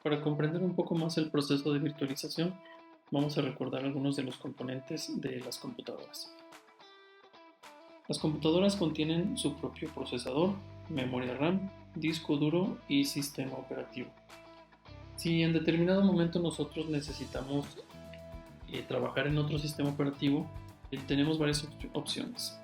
Para comprender un poco más el proceso de virtualización, vamos a recordar algunos de los componentes de las computadoras. Las computadoras contienen su propio procesador, memoria RAM, disco duro y sistema operativo. Si en determinado momento nosotros necesitamos trabajar en otro sistema operativo, tenemos varias opciones.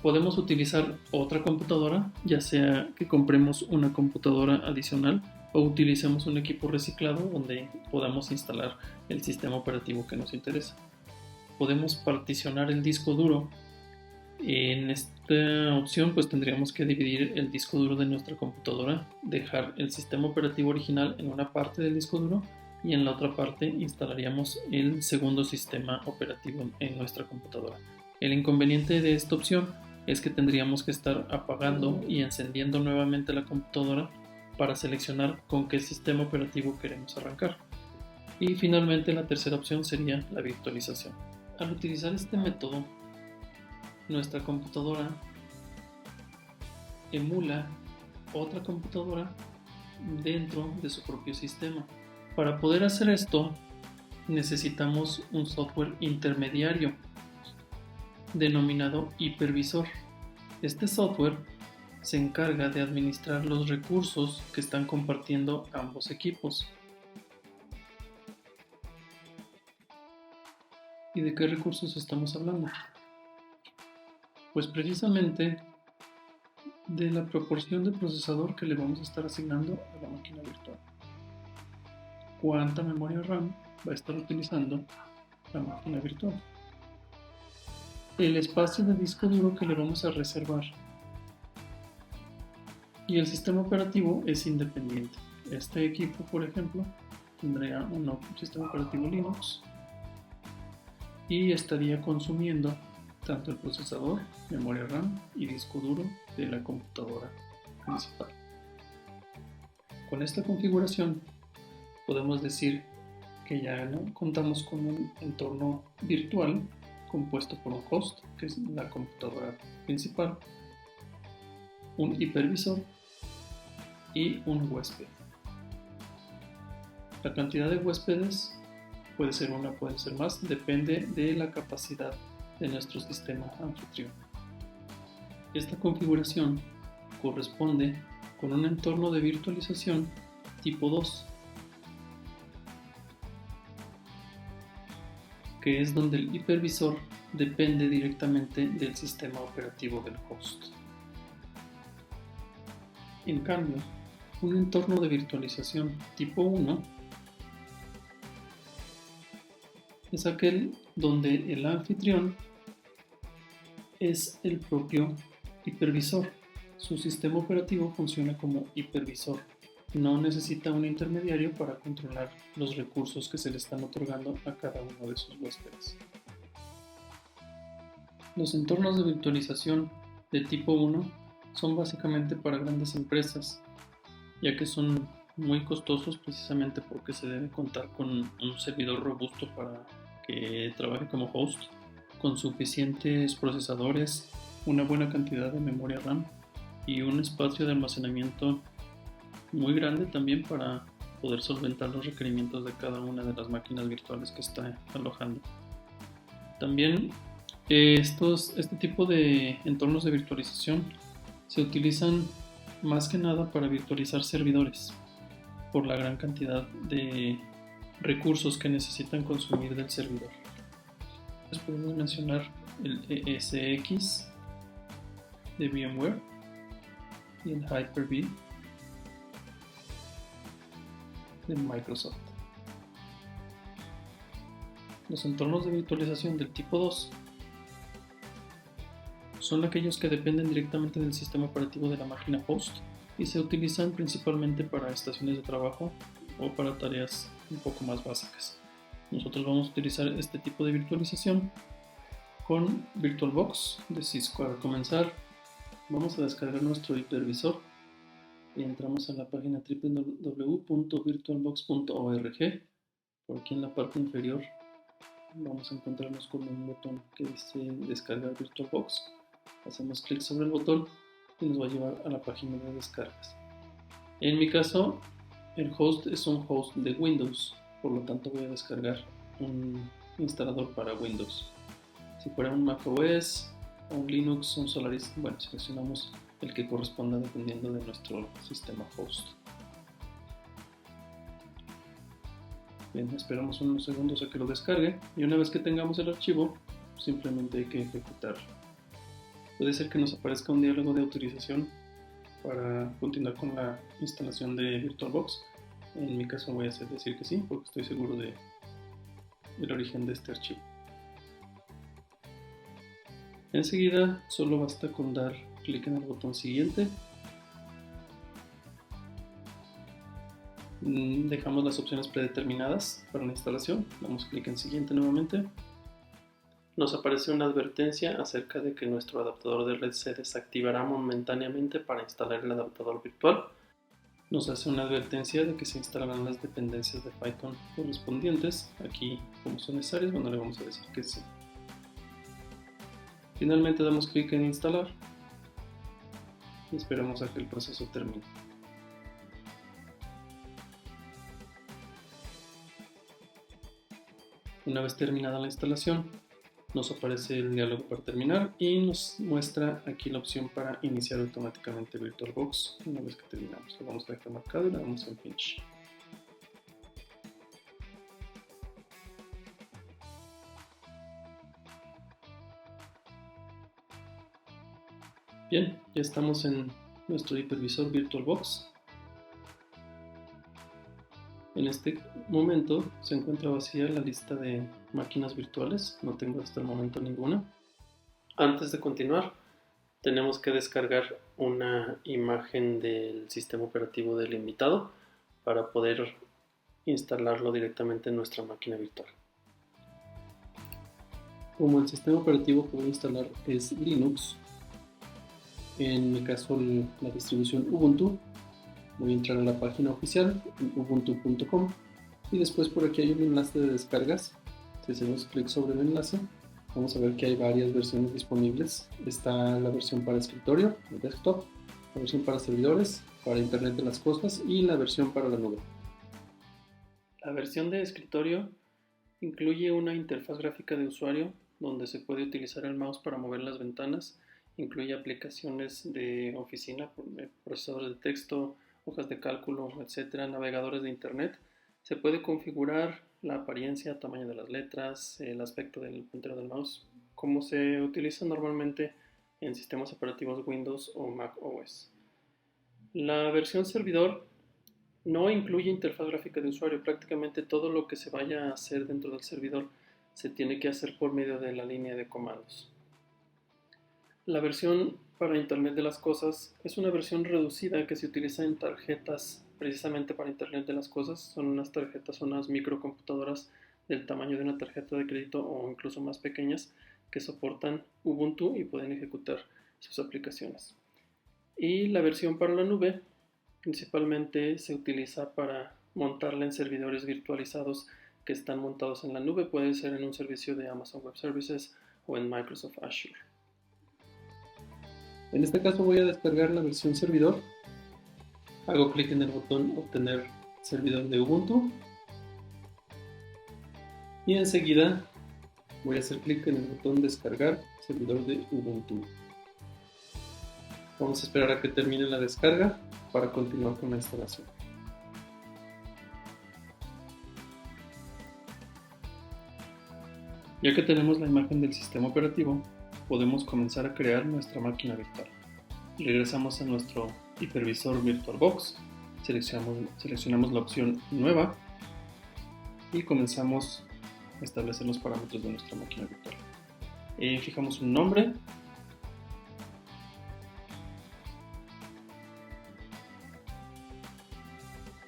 Podemos utilizar otra computadora, ya sea que compremos una computadora adicional o utilicemos un equipo reciclado donde podamos instalar el sistema operativo que nos interesa. Podemos particionar el disco duro. En esta opción pues tendríamos que dividir el disco duro de nuestra computadora, dejar el sistema operativo original en una parte del disco duro y en la otra parte instalaríamos el segundo sistema operativo en nuestra computadora. El inconveniente de esta opción es que tendríamos que estar apagando y encendiendo nuevamente la computadora para seleccionar con qué sistema operativo queremos arrancar. Y finalmente la tercera opción sería la virtualización. Al utilizar este método, nuestra computadora emula otra computadora dentro de su propio sistema. Para poder hacer esto, necesitamos un software intermediario denominado hipervisor. Este software se encarga de administrar los recursos que están compartiendo ambos equipos. ¿Y de qué recursos estamos hablando? Pues precisamente de la proporción de procesador que le vamos a estar asignando a la máquina virtual. ¿Cuánta memoria RAM va a estar utilizando la máquina virtual? El espacio de disco duro que le vamos a reservar. Y el sistema operativo es independiente. Este equipo, por ejemplo, tendría un sistema operativo Linux y estaría consumiendo tanto el procesador, memoria RAM y disco duro de la computadora principal. Con esta configuración podemos decir que ya no contamos con un entorno virtual compuesto por un host, que es la computadora principal, un hipervisor y un huésped. La cantidad de huéspedes puede ser una, puede ser más, depende de la capacidad de nuestro sistema anfitrión. Esta configuración corresponde con un entorno de virtualización tipo 2, que es donde el hipervisor depende directamente del sistema operativo del host. En cambio, un entorno de virtualización tipo 1 es aquel donde el anfitrión es el propio hipervisor. Su sistema operativo funciona como hipervisor. No necesita un intermediario para controlar los recursos que se le están otorgando a cada uno de sus huéspedes. Los entornos de virtualización de tipo 1 son básicamente para grandes empresas, ya que son muy costosos precisamente porque se debe contar con un servidor robusto para que trabaje como host, con suficientes procesadores, una buena cantidad de memoria RAM y un espacio de almacenamiento muy grande también para poder solventar los requerimientos de cada una de las máquinas virtuales que está alojando. También este tipo de entornos de virtualización se utilizan más que nada para virtualizar servidores por la gran cantidad de recursos que necesitan consumir del servidor. Entonces podemos mencionar el ESX de VMware y el Hyper-V de Microsoft. Los entornos de virtualización del tipo 2 son aquellos que dependen directamente del sistema operativo de la máquina host y se utilizan principalmente para estaciones de trabajo o para tareas un poco más básicas. Nosotros vamos a utilizar este tipo de virtualización con VirtualBox de Cisco. Al comenzar, vamos a descargar nuestro hipervisor y entramos a la página www.virtualbox.org. Por aquí en la parte inferior vamos a encontrarnos con un botón que dice descargar VirtualBox. Hacemos clic sobre el botón y nos va a llevar a la página de descargas. En mi caso, El host es un host de Windows, por lo tanto voy a descargar un instalador para Windows. Si fuera un macOS, un Linux, un Solaris, bueno, seleccionamos el que corresponda dependiendo de nuestro sistema host. Bien, esperamos unos segundos a que lo descargue y una vez que tengamos el archivo, simplemente hay que ejecutarlo. Puede ser que nos aparezca un diálogo de autorización para continuar con la instalación de VirtualBox. En mi caso voy a decir que sí, porque estoy seguro del origen de este archivo. Enseguida solo basta con dar clic en el botón siguiente. Dejamos las opciones predeterminadas para la instalación, damos clic en siguiente nuevamente. Nos aparece una advertencia acerca de que nuestro adaptador de red se desactivará momentáneamente para instalar el adaptador virtual. Nos hace una advertencia de que se instalarán las dependencias de Python correspondientes. Aquí, como son necesarias, bueno, le vamos a decir que sí. Finalmente damos clic en instalar y esperamos a que el proceso termine. Una vez terminada la instalación, nos aparece el diálogo para terminar y nos muestra aquí la opción para iniciar automáticamente VirtualBox. Una vez que terminamos, lo vamos a dejar marcado y le damos en Finish. Bien, ya estamos en nuestro hipervisor VirtualBox. En este momento se encuentra vacía la lista de máquinas virtuales, no tengo hasta el momento ninguna. Antes de continuar, tenemos que descargar una imagen del sistema operativo del invitado para poder instalarlo directamente en nuestra máquina virtual. Como el sistema operativo que voy a instalar es Linux, en mi caso la distribución Ubuntu, voy a entrar a la página oficial, ubuntu.com, y después por aquí hay un enlace de descargas. Si hacemos clic sobre el enlace, vamos a ver que hay varias versiones disponibles. Está la versión para escritorio, el desktop, la versión para servidores, para Internet de las cosas y la versión para la nube. La versión de escritorio incluye una interfaz gráfica de usuario donde se puede utilizar el mouse para mover las ventanas. Incluye aplicaciones de oficina, procesadores de texto, hojas de cálculo, etcétera, navegadores de internet. Se puede configurar la apariencia, tamaño de las letras, el aspecto del puntero del mouse, como se utiliza normalmente en sistemas operativos Windows o Mac OS. La versión servidor no incluye interfaz gráfica de usuario. Prácticamente todo lo que se vaya a hacer dentro del servidor se tiene que hacer por medio de la línea de comandos. La versión para Internet de las Cosas es una versión reducida que se utiliza en tarjetas precisamente para Internet de las Cosas. Son unas tarjetas, son unas microcomputadoras del tamaño de una tarjeta de crédito o incluso más pequeñas que soportan Ubuntu y pueden ejecutar sus aplicaciones. Y la versión para la nube principalmente se utiliza para montarla en servidores virtualizados que están montados en la nube. Puede ser en un servicio de Amazon Web Services o en Microsoft Azure. En este caso voy a descargar la versión servidor. Hago clic en el botón obtener servidor de Ubuntu. Y enseguida voy a hacer clic en el botón descargar servidor de Ubuntu. Vamos a esperar a que termine la descarga para continuar con la instalación. Ya que tenemos la imagen del sistema operativo, podemos comenzar a crear nuestra máquina virtual. Regresamos a nuestro hipervisor VirtualBox, seleccionamos la opción Nueva y comenzamos a establecer los parámetros de nuestra máquina virtual. Fijamos un nombre.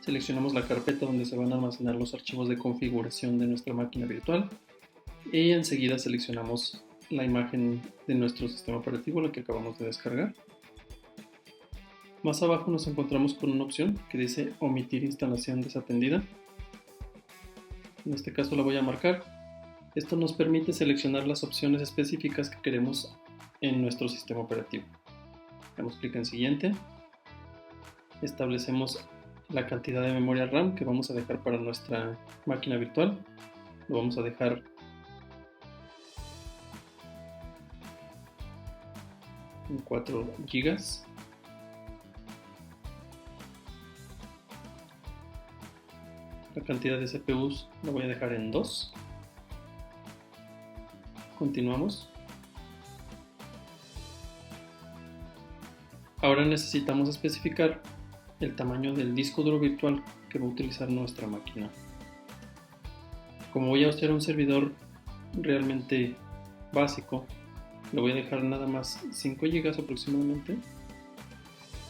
Seleccionamos la carpeta donde se van a almacenar los archivos de configuración de nuestra máquina virtual y enseguida seleccionamos la imagen de nuestro sistema operativo, la que acabamos de descargar. Más abajo nos encontramos con una opción que dice omitir instalación desatendida. En este caso la voy a marcar. Esto nos permite seleccionar las opciones específicas que queremos en nuestro sistema operativo. Damos clic en siguiente. Establecemos la cantidad de memoria RAM que vamos a dejar para nuestra máquina virtual. Lo vamos a dejar en 4 GB. La cantidad de CPUs la voy a dejar en 2. Continuamos. Ahora necesitamos especificar el tamaño del disco duro virtual que va a utilizar nuestra máquina. Como voy a usar un servidor realmente básico, le voy a dejar nada más 5 GB aproximadamente.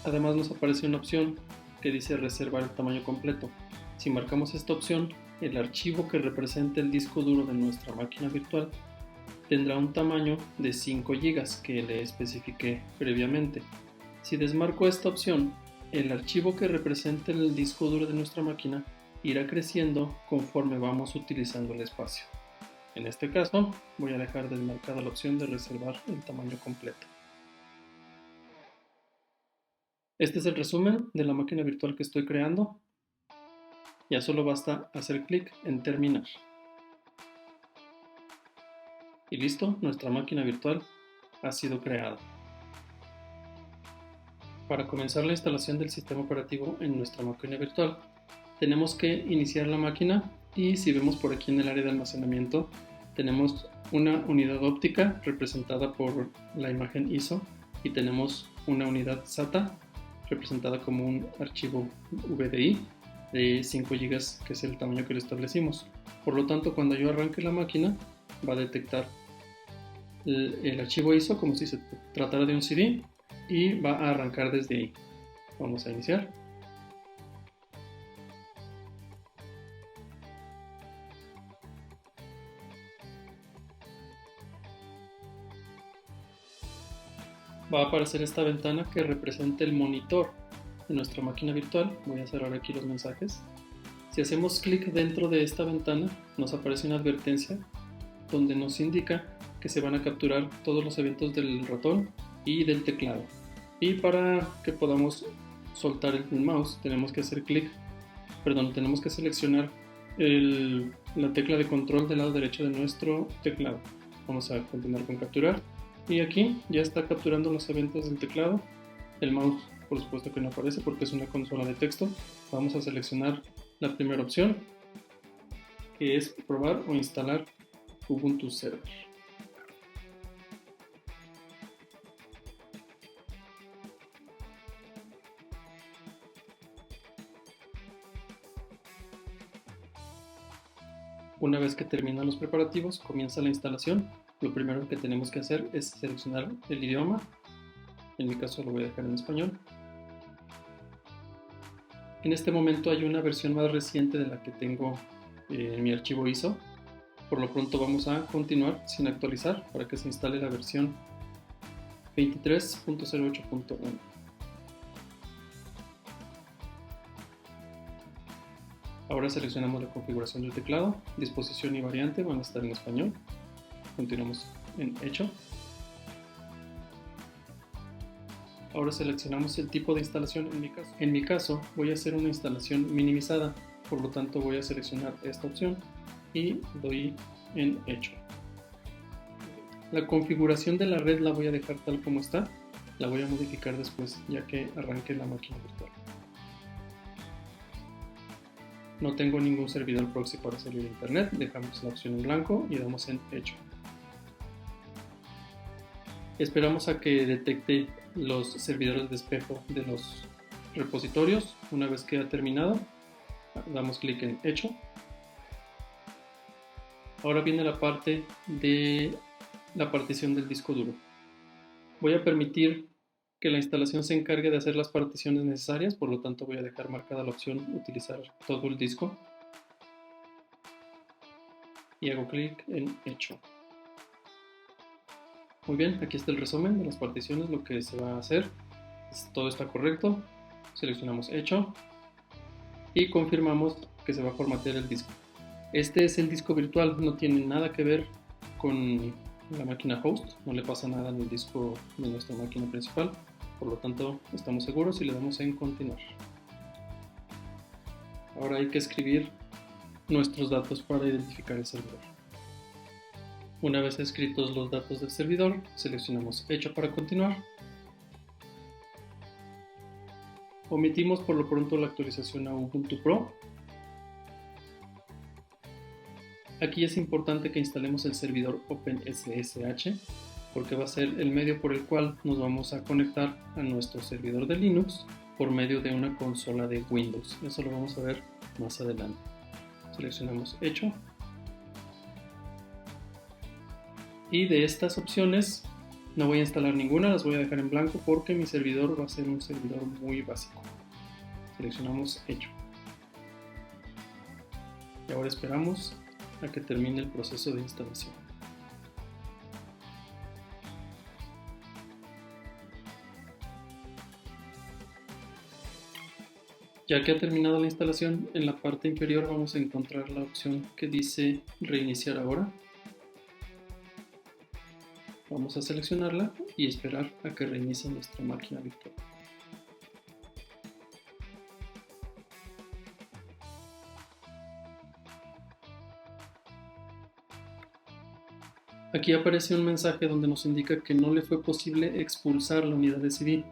Además nos aparece una opción que dice reservar el tamaño completo. Si marcamos esta opción, el archivo que representa el disco duro de nuestra máquina virtual tendrá un tamaño de 5 GB que le especifiqué previamente. Si desmarco esta opción, el archivo que representa el disco duro de nuestra máquina irá creciendo conforme vamos utilizando el espacio. En este caso, voy a dejar desmarcada la opción de reservar el tamaño completo. Este es el resumen de la máquina virtual que estoy creando. Ya solo basta hacer clic en terminar. Y listo, nuestra máquina virtual ha sido creada. Para comenzar la instalación del sistema operativo en nuestra máquina virtual, tenemos que iniciar la máquina y si vemos por aquí en el área de almacenamiento, tenemos una unidad óptica representada por la imagen ISO y tenemos una unidad SATA representada como un archivo VDI de 5 GB, que es el tamaño que le establecimos. Por lo tanto, cuando yo arranque la máquina, va a detectar el archivo ISO como si se tratara de un CD y va a arrancar desde ahí. Vamos a iniciar. Va a aparecer esta ventana que representa el monitor de nuestra máquina virtual. Voy a cerrar aquí los mensajes. Si hacemos clic dentro de esta ventana, nos aparece una advertencia donde nos indica que se van a capturar todos los eventos del ratón y del teclado. Y para que podamos soltar el mouse, tenemos que seleccionar la tecla de control del lado derecho de nuestro teclado. Vamos a continuar con capturar. Y aquí ya está capturando los eventos del teclado. El mouse, por supuesto que no aparece porque es una consola de texto. Vamos a seleccionar la primera opción, que es probar o instalar Ubuntu Server. Una vez que terminan los preparativos, comienza la instalación. Lo primero que tenemos que hacer es seleccionar el idioma. En mi caso lo voy a dejar en español. En este momento hay una versión más reciente de la que tengo en mi archivo ISO. Por lo pronto vamos a continuar sin actualizar para que se instale la versión 23.08.1. Ahora seleccionamos la configuración del teclado, disposición y variante van a estar en español. Continuamos en Hecho. Ahora seleccionamos el tipo de instalación en mi caso voy a hacer una instalación minimizada, por lo tanto voy a seleccionar esta opción y doy en Hecho. La configuración de la red la voy a dejar tal como está, la voy a modificar después ya que arranque la máquina virtual. No tengo ningún servidor proxy para salir a internet, dejamos la opción en blanco y damos en Hecho. Esperamos a que detecte los servidores de espejo de los repositorios. Una vez que ha terminado, damos clic en Hecho. Ahora viene la parte de la partición del disco duro. Voy a permitir que la instalación se encargue de hacer las particiones necesarias, por lo tanto voy a dejar marcada la opción utilizar todo el disco y hago clic en Hecho. Muy bien, aquí está el resumen de las particiones, lo que se va a hacer. Todo está correcto, seleccionamos Hecho y confirmamos que se va a formatear el disco. Este es el disco virtual, no tiene nada que ver con la máquina host, no le pasa nada en el disco de nuestra máquina principal, por lo tanto estamos seguros y le damos en continuar. Ahora hay que escribir nuestros datos para identificar el servidor. Una vez escritos los datos del servidor, seleccionamos Hecho para continuar. Omitimos por lo pronto la actualización a Ubuntu Pro. Aquí es importante que instalemos el servidor OpenSSH porque va a ser el medio por el cual nos vamos a conectar a nuestro servidor de Linux por medio de una consola de Windows. Eso lo vamos a ver más adelante. Seleccionamos Hecho. Y de estas opciones no voy a instalar ninguna, las voy a dejar en blanco porque mi servidor va a ser un servidor muy básico. Seleccionamos Hecho. Y ahora esperamos a que termine el proceso de instalación. Ya que ha terminado la instalación, en la parte inferior vamos a encontrar la opción que dice Reiniciar ahora. Vamos a seleccionarla y esperar a que reinicie nuestra máquina virtual. Aquí aparece un mensaje donde nos indica que no le fue posible expulsar la unidad de CD.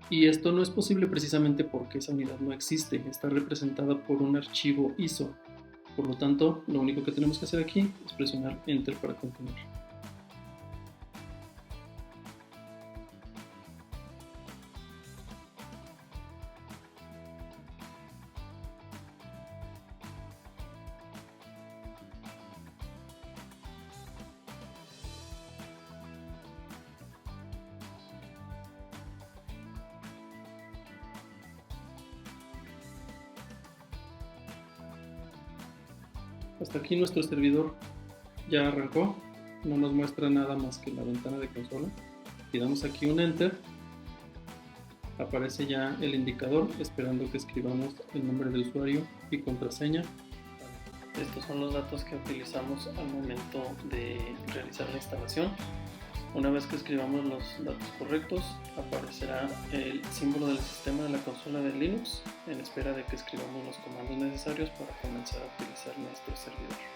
Y esto no es posible precisamente porque esa unidad no existe, está representada por un archivo ISO. Por lo tanto, lo único que tenemos que hacer aquí es presionar Enter para continuar. Hasta aquí nuestro servidor ya arrancó, no nos muestra nada más que la ventana de consola. Si damos aquí un Enter, aparece ya el indicador esperando que escribamos el nombre de usuario y contraseña. Estos son los datos que utilizamos al momento de realizar la instalación. Una vez que escribamos los datos correctos, aparecerá el símbolo del sistema de la consola de Linux en espera de que escribamos los comandos necesarios para comenzar a utilizar nuestro servidor.